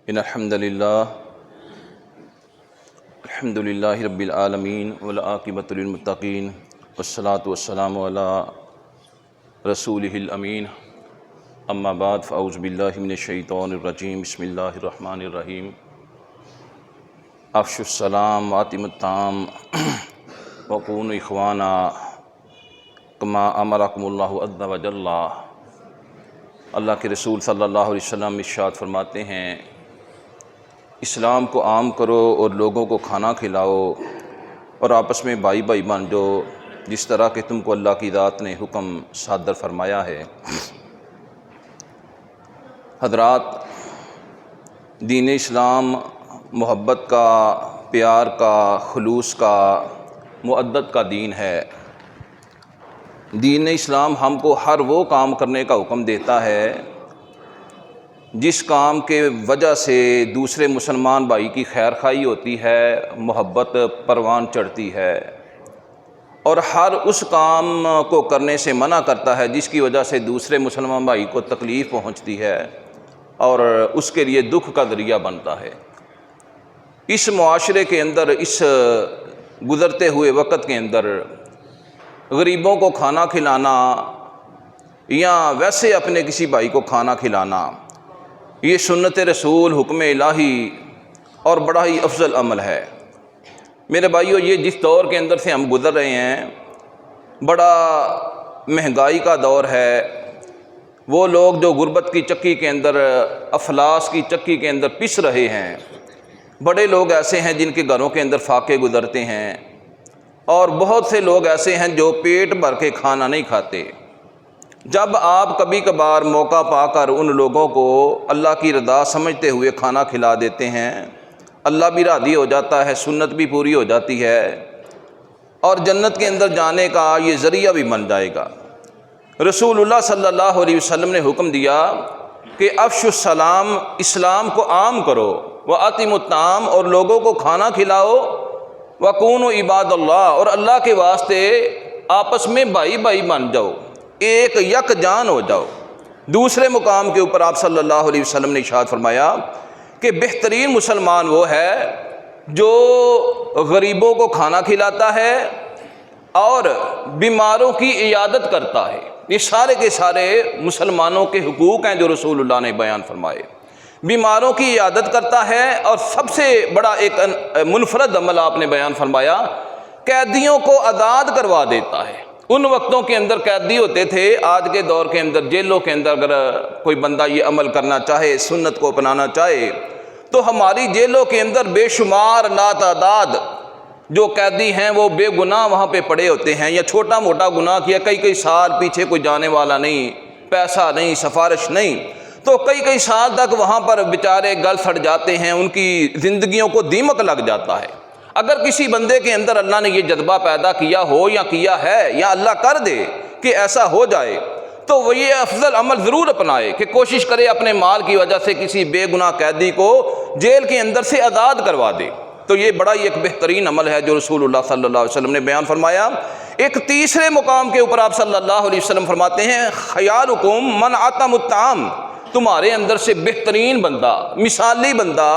ان الحمد للہ رب العالمین والعاقبۃ للمتقین والصلاة والسلام علی رسولہ الامین اما بعد فاعوذ باللہ من الشیطان الرجیم بسم اللہ الرحمن الرحیم افشوا السلام واتموا الطعام وکونوا اخوانا کما امرکم اللہ عز وجل۔ اللہ کے رسول صلی اللہ علیہ وسلم ارشاد فرماتے ہیں، اسلام کو عام کرو اور لوگوں کو کھانا کھلاؤ اور آپس میں بھائی بھائی بن جاؤ، جس طرح کہ تم کو اللہ کی ذات نے حکم صادر فرمایا ہے۔ حضرات، دین اسلام محبت کا، پیار کا، خلوص کا، مودت کا دین ہے۔ دین اسلام ہم کو ہر وہ کام کرنے کا حکم دیتا ہے جس کام کے وجہ سے دوسرے مسلمان بھائی کی خیر خواہی ہوتی ہے، محبت پروان چڑھتی ہے، اور ہر اس کام کو کرنے سے منع کرتا ہے جس کی وجہ سے دوسرے مسلمان بھائی کو تکلیف پہنچتی ہے اور اس کے لیے دکھ کا ذریعہ بنتا ہے۔ اس معاشرے کے اندر، اس گزرتے ہوئے وقت کے اندر غریبوں کو کھانا کھلانا یا ویسے اپنے کسی بھائی کو کھانا کھلانا، یہ سنت رسول، حکم الہی اور بڑا ہی افضل عمل ہے۔ میرے بھائیو، یہ جس دور کے اندر سے ہم گزر رہے ہیں، بڑا مہنگائی کا دور ہے۔ وہ لوگ جو غربت کی چکی کے اندر، افلاس کی چکی کے اندر پس رہے ہیں، بڑے لوگ ایسے ہیں جن کے گھروں کے اندر فاقے گزرتے ہیں، اور بہت سے لوگ ایسے ہیں جو پیٹ بھر کے کھانا نہیں کھاتے۔ جب آپ کبھی کبھار موقع پا کر ان لوگوں کو اللہ کی رضا سمجھتے ہوئے کھانا کھلا دیتے ہیں، اللہ بھی راضی ہو جاتا ہے، سنت بھی پوری ہو جاتی ہے، اور جنت کے اندر جانے کا یہ ذریعہ بھی بن جائے گا۔ رسول اللہ صلی اللہ علیہ وسلم نے حکم دیا کہ افشوا السلام، اسلام کو عام کرو، واتموا الطعام، اور لوگوں کو کھانا کھلاؤ، وکونوا عباد اللہ، اور اللہ کے واسطے آپس میں بھائی بھائی بن جاؤ، ایک یک جان ہو جاؤ۔ دوسرے مقام کے اوپر آپ صلی اللہ علیہ وسلم نے ارشاد فرمایا کہ بہترین مسلمان وہ ہے جو غریبوں کو کھانا کھلاتا ہے اور بیماروں کی عیادت کرتا ہے۔ یہ سارے کے سارے مسلمانوں کے حقوق ہیں جو رسول اللہ نے بیان فرمائے۔ بیماروں کی عیادت کرتا ہے، اور سب سے بڑا ایک منفرد عمل آپ نے بیان فرمایا، قیدیوں کو آزاد کروا دیتا ہے۔ ان وقتوں کے اندر قیدی ہوتے تھے، آج کے دور کے اندر جیلوں کے اندر اگر کوئی بندہ یہ عمل کرنا چاہے، سنت کو اپنانا چاہے، تو ہماری جیلوں کے اندر بے شمار لاتعداد جو قیدی ہیں وہ بے گناہ وہاں پہ پڑے ہوتے ہیں، یا چھوٹا موٹا گناہ کیا، کئی سال پیچھے کوئی جانے والا نہیں، پیسہ نہیں، سفارش نہیں، تو کئی سال تک وہاں پر بیچارے گل سڑ جاتے ہیں، ان کی زندگیوں کو دیمک لگ جاتا ہے۔ اگر کسی بندے کے اندر اللہ نے یہ جذبہ پیدا کیا ہو، یا کیا ہے، یا اللہ کر دے کہ ایسا ہو جائے، تو وہ یہ افضل عمل ضرور اپنائے کہ کوشش کرے اپنے مال کی وجہ سے کسی بے گناہ قیدی کو جیل کے اندر سے آزاد کروا دے۔ تو یہ بڑا ہی ایک بہترین عمل ہے جو رسول اللہ صلی اللہ علیہ وسلم نے بیان فرمایا۔ ایک تیسرے مقام کے اوپر آپ صلی اللہ علیہ وسلم فرماتے ہیں، خیارکم من اطعم الطعام، تمہارے اندر سے بہترین بندہ، مثالی بندہ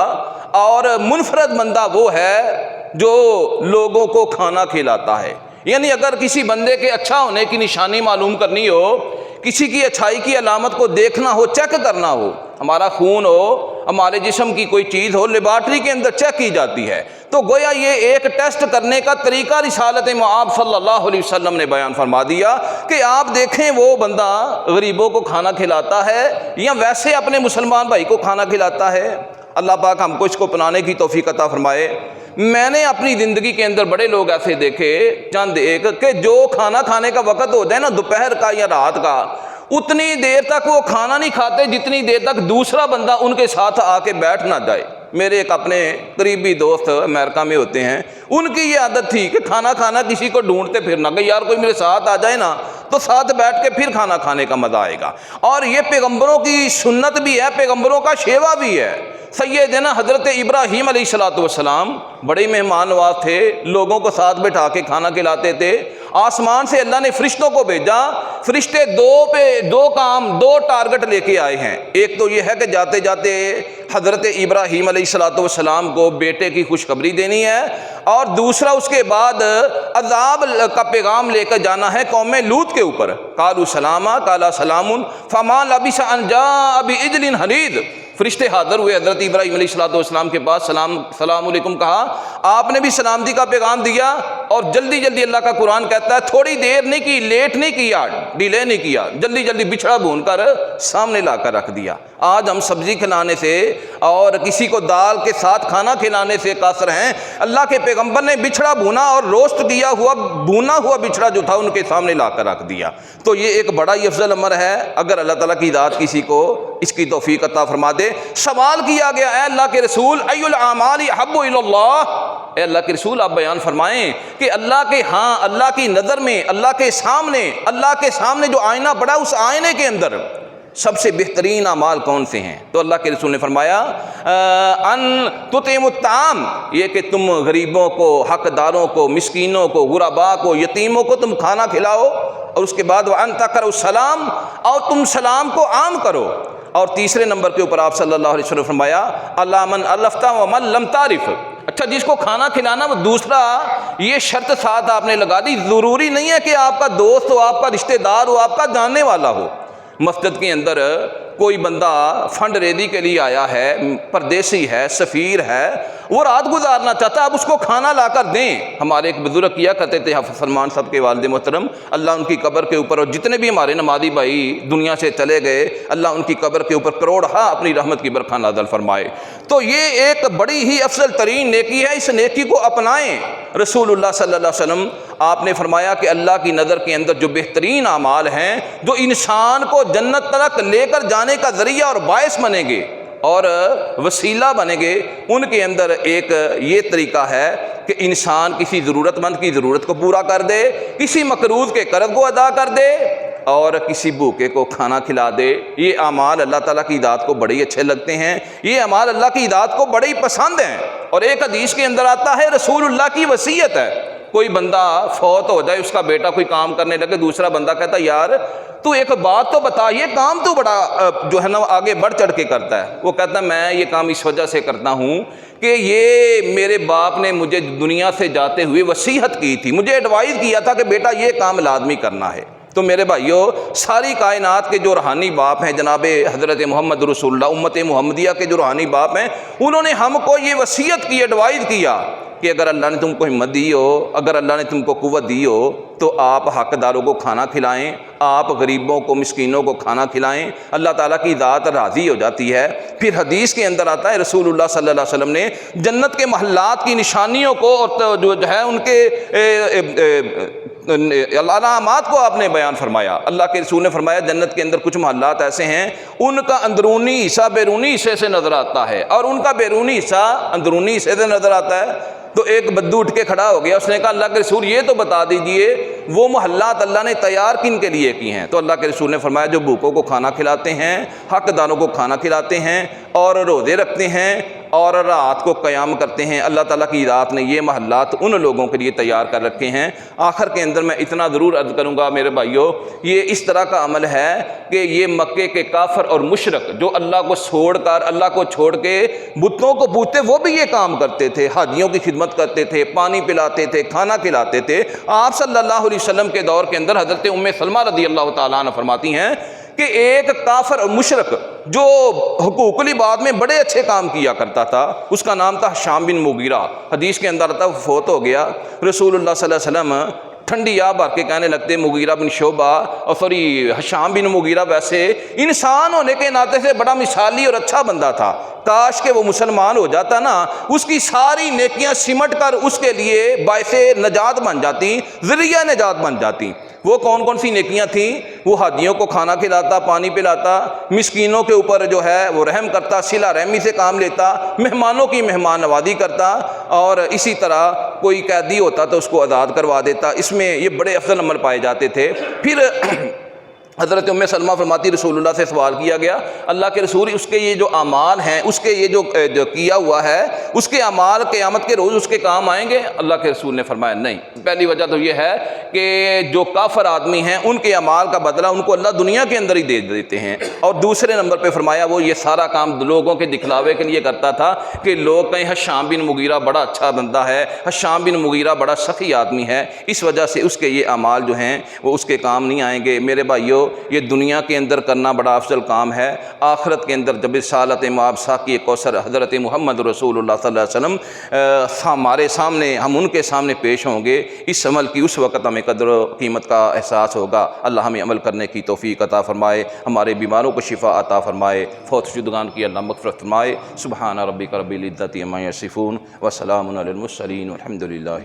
اور منفرد بندہ وہ ہے جو لوگوں کو کھانا کھلاتا ہے۔ یعنی اگر کسی بندے کے اچھا ہونے کی نشانی معلوم کرنی ہو، کسی کی اچھائی کی علامت کو دیکھنا ہو، چیک کرنا ہو، ہمارا خون ہو، ہمارے جسم کی کوئی چیز ہو، لیبارٹری کے اندر چیک کی جاتی ہے، تو گویا یہ ایک ٹیسٹ کرنے کا طریقہ رسالت مآب صلی اللہ علیہ وسلم نے بیان فرما دیا کہ آپ دیکھیں وہ بندہ غریبوں کو کھانا کھلاتا ہے یا ویسے اپنے مسلمان بھائی کو کھانا کھلاتا ہے۔ اللہ پاک ہم کو اس کو اپنانے کی توفیق عطا فرمائے۔ میں نے اپنی زندگی کے اندر بڑے لوگ ایسے دیکھے، چند ایک، کہ جو کھانا کھانے کا وقت ہو جائے نا، دوپہر کا یا رات کا، اتنی دیر تک وہ کھانا نہیں کھاتے جتنی دیر تک دوسرا بندہ ان کے ساتھ آ کے بیٹھ نہ جائے۔ میرے ایک اپنے قریبی دوست امریکہ میں ہوتے ہیں، ان کی یہ عادت تھی کہ کھانا کھانا کسی کو ڈھونڈتے پھرنا، کہ یار کوئی میرے ساتھ آ جائے نا تو ساتھ بیٹھ کے پھر کھانا کھانے کا مزہ آئے گا۔ اور یہ پیغمبروں کی سنت بھی ہے، پیغمبروں کا شیوا بھی ہے۔ سیدنا حضرت ابراہیم علیہ الصلوۃ والسلام بڑے مہمان نواز تھے، لوگوں کو ساتھ بٹھا کے کھانا کھلاتے تھے، آسمان سے اللہ نے فرشتوں کو بھیجا، فرشتے دو ٹارگٹ لے کے آئے ہیں۔ ایک تو یہ ہے کہ جاتے جاتے حضرت ابراہیم علیہ السلام کو بیٹے کی خوشخبری دینی ہے، اور دوسرا اس کے بعد عذاب کا پیغام لے کر جانا ہے قوم لوط کے اوپر۔ قالوا سلاما قال سلام فما لبث ان جاء بعجل حنیذ۔ فرشتے حاضر ہوئے حضرت ابراہیم علیہ السلام کے پاس، سلام علیکم کہا، آپ نے بھی سلامتی کا پیغام دیا، اور جلدی جلدی اللہ کا قرآن کہتا ہے تھوڑی دیر نہیں کی، لیٹ نہیں کیا، ڈیلے نہیں کیا، جلدی جلدی بچھڑا بھون کر سامنے لا کر رکھ دیا۔ آج ہم سبزی کھلانے سے اور کسی کو دال کے ساتھ کھانا کھلانے سے قاصر ہیں، اللہ کے پیغمبر نے بچھڑا بھونا اور روسٹ کیا ہوا بھونا ہوا بچھڑا جو تھا ان کے سامنے لا کر رکھ دیا۔ تو یہ ایک بڑا ہی افضل امر ہے، اگر اللہ تعالیٰ کی ذات کسی کو اس کی توفیق عطا فرما دے۔ سوال کیا گیا، اے اللہ کے رسول ای الاعمال احب الی اللہ، اے اللہ کے رسول آپ بیان فرمائیں کہ اللہ کے ہاں، اللہ کی نظر میں، اللہ کے سامنے جو آئینہ پڑا اس آئینے کے اندر سب سے بہترین اعمال کون سے ہیں؟ تو اللہ کے رسول نے فرمایا ان تطعم الطعام، یہ کہ تم غریبوں کو، حقداروں کو، مسکینوں کو، غرباء کو، یتیموں کو تم کھانا کھلاؤ، اور اس کے بعد وان تقرؤ السلام، اور تم سلام کو عام کرو، اور تیسرے نمبر کے اوپر آپ صلی اللہ علیہ وسلم نے فرمایا اللہ من الفت ومن لم تعرف۔ اچھا، جس کو کھانا کھلانا، وہ دوسرا یہ شرط ساتھ آپ نے لگا دی، ضروری نہیں ہے کہ آپ کا دوست ہو، آپ کا رشتہ دار ہو، آپ کا جاننے والا ہو۔ مسجد کے اندر کوئی بندہ فنڈ ریزی کے لیے آیا ہے، پردیسی ہے، سفیر ہے، وہ رات گزارنا چاہتا ہے، آپ اس کو کھانا لا کر دیں۔ ہمارے ایک بزرگ کیا کرتے تھے، حافظ سلمان صاحب کے والد محترم، اللہ ان کی قبر کے اوپر، اور جتنے بھی ہمارے نمازی بھائی دنیا سے چلے گئے، اللہ ان کی قبر کے اوپر کروڑہا اپنی رحمت کی برکھا نازل فرمائے۔ تو یہ ایک بڑی ہی افضل ترین نیکی ہے، اس نیکی کو اپنائیں۔ رسول اللہ صلی اللہ علیہ وسلم آپ نے فرمایا کہ اللہ کی نظر کے اندر جو بہترین اعمال ہیں، جو انسان کو جنت تک لے کر جانے کا ذریعہ اور باعث بنیں گے اور وسیلہ بنیں گے، ان کے اندر ایک یہ طریقہ ہے کہ انسان کسی ضرورت مند کی ضرورت کو پورا کر دے، کسی مقروض کے قرض کو ادا کر دے، اور کسی بھوکے کو کھانا کھلا دے۔ یہ اعمال اللہ تعالیٰ کی ذات کو بڑے اچھے لگتے ہیں، یہ اعمال اللہ کی ذات کو بڑے پسند ہیں۔ اور ایک حدیث کے اندر آتا ہے، رسول اللہ کی وصیت ہے، کوئی بندہ فوت ہو جائے، اس کا بیٹا کوئی کام کرنے لگے، دوسرا بندہ کہتا ہے یار تو ایک بات تو بتا، یہ کام تو بڑا جو ہے نا آگے بڑھ چڑھ کے کرتا ہے۔ وہ کہتا ہے میں یہ کام اس وجہ سے کرتا ہوں کہ یہ میرے باپ نے مجھے دنیا سے جاتے ہوئے وصیت کی تھی، مجھے ایڈوائز کیا تھا کہ بیٹا یہ کام لازمی کرنا ہے۔ تو میرے بھائیوں، ساری کائنات کے جو روحانی باپ ہیں، جناب حضرت محمد رسول اللہ، امت محمدیہ کے جو روحانی باپ ہیں، انہوں نے ہم کو یہ وصیت کی، ایڈوائز کیا کہ اگر اللہ نے تم کو ہمت دی ہو، اگر اللہ نے تم کو قوت دی ہو، تو آپ حقداروں کو کھانا کھلائیں، آپ غریبوں کو، مسکینوں کو کھانا کھلائیں، اللہ تعالیٰ کی ذات راضی ہو جاتی ہے۔ پھر حدیث کے اندر آتا ہے، رسول اللہ صلی اللہ علیہ وسلم نے جنت کے محلات کی نشانیوں کو اور جو ہے ان کے علامات کو آپ نے بیان فرمایا۔ اللہ کے رسول نے فرمایا جنت کے اندر کچھ محلات ایسے ہیں، ان کا اندرونی حصہ بیرونی حصے سے نظر آتا ہے، اور ان کا بیرونی حصہ اندرونی حصے سے نظر آتا ہے۔ تو ایک بدو اٹھ کے کھڑا ہو گیا، اس نے کہا اللہ کے رسول یہ تو بتا دیجئے وہ محلات اللہ نے تیار کن کے لیے کی ہیں؟ تو اللہ کے رسول نے فرمایا جو بھوکوں کو کھانا کھلاتے ہیں، حقداروں کو کھانا کھلاتے ہیں، اور روزے رکھتے ہیں، اور رات کو قیام کرتے ہیں، اللہ تعالیٰ کی ذات نے یہ محلات ان لوگوں کے لیے تیار کر رکھے ہیں۔ آخر کے اندر میں اتنا ضرور عرض کروں گا میرے بھائیوں، یہ اس طرح کا عمل ہے کہ یہ مکے کے کافر اور مشرک جو اللہ کو چھوڑ کے بتوں کو پوجتے، وہ بھی یہ کام کرتے تھے، حاجیوں کی خدمت کرتے تھے، پانی پلاتے تھے، کھانا کھلاتے تھے۔ آپ صلی اللہ علیہ وسلم کے دور کے اندر حضرت ام سلمہ رضی اللہ تعالیٰ عنہ فرماتی ہیں کہ ایک کافر اور مشرک جو حقوق العباد میں بڑے اچھے کام کیا کرتا تھا، اس کا نام تھا ہشام بن مغیرہ۔ حدیث کے اندر آتا ہے فوت ہو گیا، رسول اللہ صلی اللہ علیہ وسلم ٹھنڈی آب بھر کے کہنے لگتے مغیرہ بن شعبہ ہشام بن مغیرہ ویسے انسان ہونے کے ناطے سے بڑا مثالی اور اچھا بندہ تھا، کاش کہ وہ مسلمان ہو جاتا نا، اس کی ساری نیکیاں سمٹ کر اس کے لیے باعث نجات بن جاتی، ذریعہ نجات بن جاتی۔ وہ کون کون سی نیکیاں تھیں؟ وہ حاجیوں کو کھانا کھلاتا، پانی پلاتا، مسکینوں کے اوپر جو ہے وہ رحم کرتا، صلہ رحمی سے کام لیتا، مہمانوں کی مہمان نوازی کرتا، اور اسی طرح کوئی قیدی ہوتا تو اس کو آزاد کروا دیتا۔ اس میں یہ بڑے افضل عمل پائے جاتے تھے۔ پھر حضرت ام سلمہ فرماتی رسول اللہ سے سوال کیا گیا اللہ کے رسول اس کے یہ جو اعمال ہیں اس کے یہ جو کیا ہوا ہے اس کے اعمال قیامت کے روز اس کے کام آئیں گے؟ اللہ کے رسول نے فرمایا نہیں۔ پہلی وجہ تو یہ ہے کہ جو کافر آدمی ہیں ان کے اعمال کا بدلہ ان کو اللہ دنیا کے اندر ہی دے دیتے ہیں، اور دوسرے نمبر پہ فرمایا وہ یہ سارا کام لوگوں کے دکھلاوے کے لیے کرتا تھا کہ لوگ کہیں حشام بن مغیرہ بڑا اچھا بندہ ہے، حشام بن مغیرہ بڑا سخی آدمی ہے، اس وجہ سے اس کے یہ اعمال جو ہیں وہ اس کے کام نہیں آئیں گے۔ میرے بھائیو، یہ دنیا کے اندر کرنا بڑا افضل کام ہے، آخرت کے اندر جب رسالت مآب ساقی کوثر حضرت محمد رسول اللہ صلی اللہ علیہ وسلم ہمارے سامنے، ہم ان کے سامنے پیش ہوں گے، اس عمل کی اس وقت ہمیں قدر و قیمت کا احساس ہوگا۔ اللہ ہمیں عمل کرنے کی توفیق عطا فرمائے، ہمارے بیماروں کو شفا عطا فرمائے، فوت شدگان کی اللہ مغفرت فرمائے۔ سبحان ربک رب العزۃ عما یصفون وسلام علی المرسلین والحمد للہ۔